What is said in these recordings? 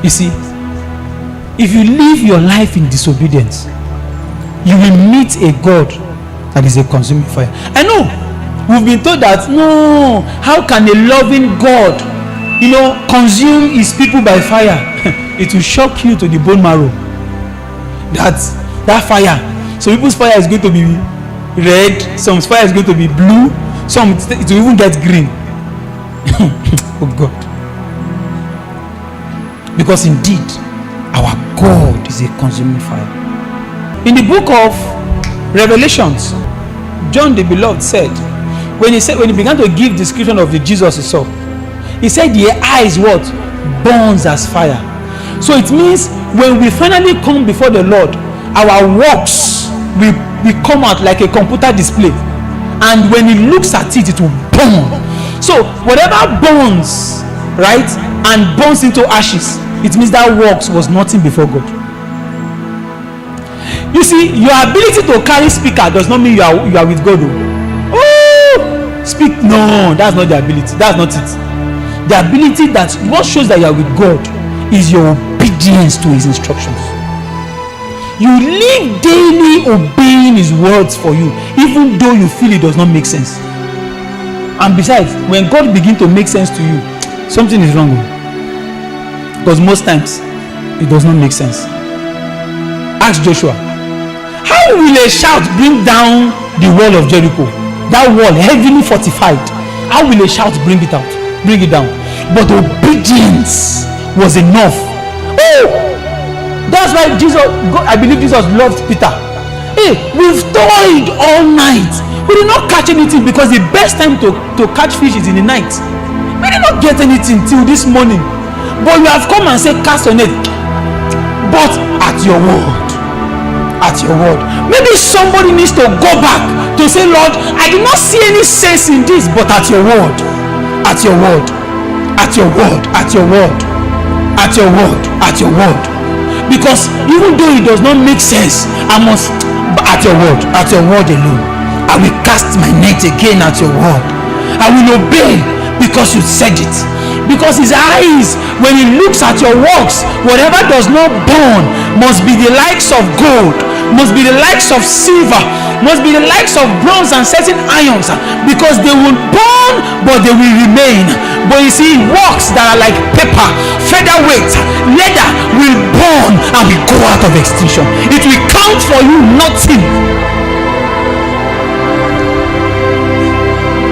You see, if you live your life in disobedience, you will meet a God that is a consuming fire. I know we've been told that, no, how can a loving God, consume his people by fire? It will shock you to the bone marrow. That fire, some people's fire is going to be red, some fire is going to be blue, some it will even get green. Oh God. Because indeed our God is a consuming fire. In the book of Revelations, John the Beloved said, when he began to give description of the Jesus he saw, he said the eyes what? Burns as fire. So it means when we finally come before the Lord, our works will come out like a computer display, and when he looks at it, it will burn. So whatever burns, right, and burns into ashes, it means that works was nothing before God. You see, your ability to carry speaker does not mean you are with God. Oh, speak. No, that's not the ability. That's not it. The ability that what shows that you are with God is your obedience to his instructions. You live daily obeying his words for you, even though you feel it does not make sense. And besides, when God begins to make sense to you, something is wrong. Because most times it does not make sense. Ask Joshua, how will a shout bring down the wall of Jericho? That wall heavily fortified. How will a shout bring it down? But obedience was enough. Oh, that's why I believe Jesus loved Peter. Hey, we've toiled all night. We did not catch anything, because the best time to catch fish is in the night. We did not get anything till this morning. But you have come and said, cast your net. But at your word. Maybe somebody needs to go back to say, Lord, I did not see any sense in this, but at your word. Because even though it does not make sense, I must, at your word alone. I will cast my net again at your word. I will obey because you said it. Because his eyes, when he looks at your works, whatever does not burn must be the likes of gold, must be the likes of silver, must be the likes of bronze and certain irons, because they will burn but they will remain. But you see, works that are like paper, featherweight, leather will burn and will go out of extinction. It will count for you nothing.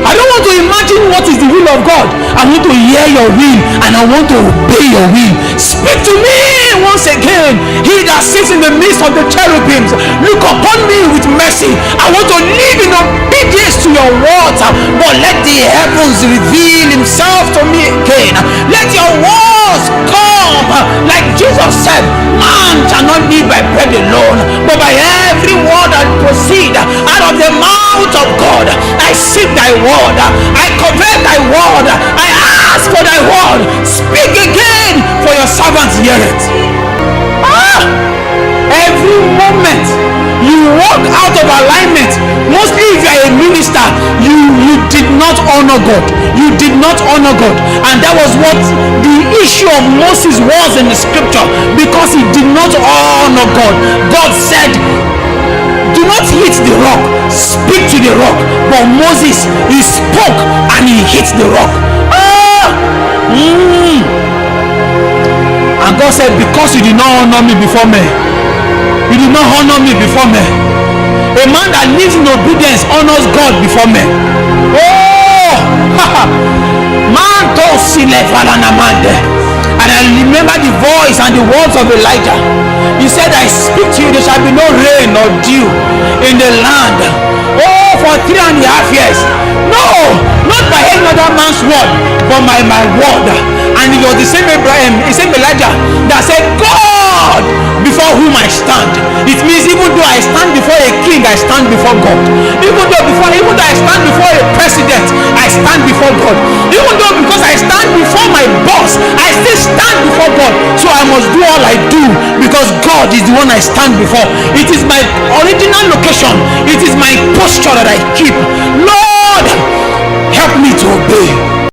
I don't want to imagine what is the will of God. I want to hear your will and I want to obey your will. Speak to me once again. He that sits in the midst of the cherubims, look upon me with mercy. I want to live in obedience to your words. But let the heavens reveal himself to me again. Let your words come. Like Jesus said, man shall not live by bread alone, but by every word that proceed out of the mouth of God. I seek thy word, I covet thy word, I ask for thy word. Speak again, for your servants hear it. Every moment you walk out of alignment, mostly if you are a minister, you did not honor God. You did not honor God. And that was what the issue of Moses was in the scripture, because he did not honor God. God said, do not hit the rock, speak to the rock. But Moses, he spoke and he hit the rock. And God said, because you did not honor me before me, you did not honor me before me. A man that lives in obedience honors God before me. Oh, man told Silefalanamande. And I remember the voice and the words of Elijah. He said, I speak to you, there shall be no rain or dew in the land. Oh, for 3.5 years. No, not by any other man's word, but by my word. And it was the same Elijah that said, God, before whom I stand. It means even though I stand before a king, I stand before God. Even though I stand before a president, I stand before God. Even though because I stand before my boss, I still stand before God. So I must do all I do because God is the one I stand before. It is my original location. It is my posture that I keep. Lord, help me to obey.